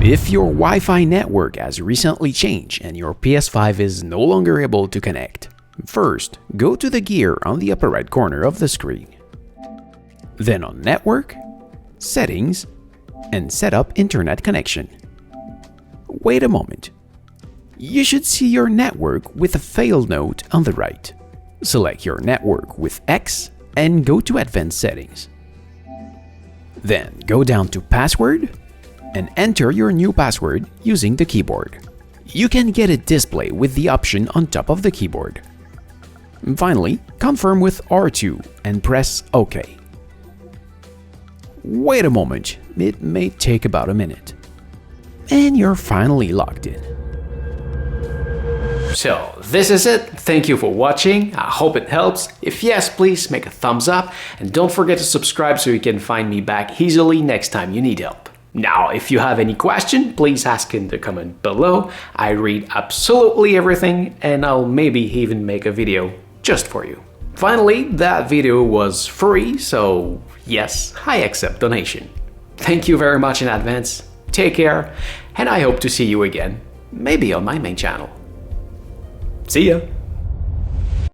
If your Wi-Fi network has recently changed and your PS5 is no longer able to connect, first, go to the gear on the upper right corner of the screen. Then on Network, Settings, and Set up Internet Connection. Wait a moment. You should see your network with a fail note on the right. Select your network with X and go to Advanced Settings. Then go down to Password and enter your new password using the keyboard. You can get a display with the option on top of the keyboard. Finally, confirm with R2 and press OK. Wait a moment, it may take about a minute. And you're finally logged in. So, this is it. Thank you for watching. I hope it helps. If yes, please make a thumbs up and don't forget to subscribe so you can find me back easily next time you need help. Now, if you have any question, please ask in the comment below. I read absolutely everything and I'll maybe even make a video just for you. Finally, that video was free, so yes, I accept donation. Thank you very much in advance. Take care, and I hope to see you again, maybe on my main channel. See ya!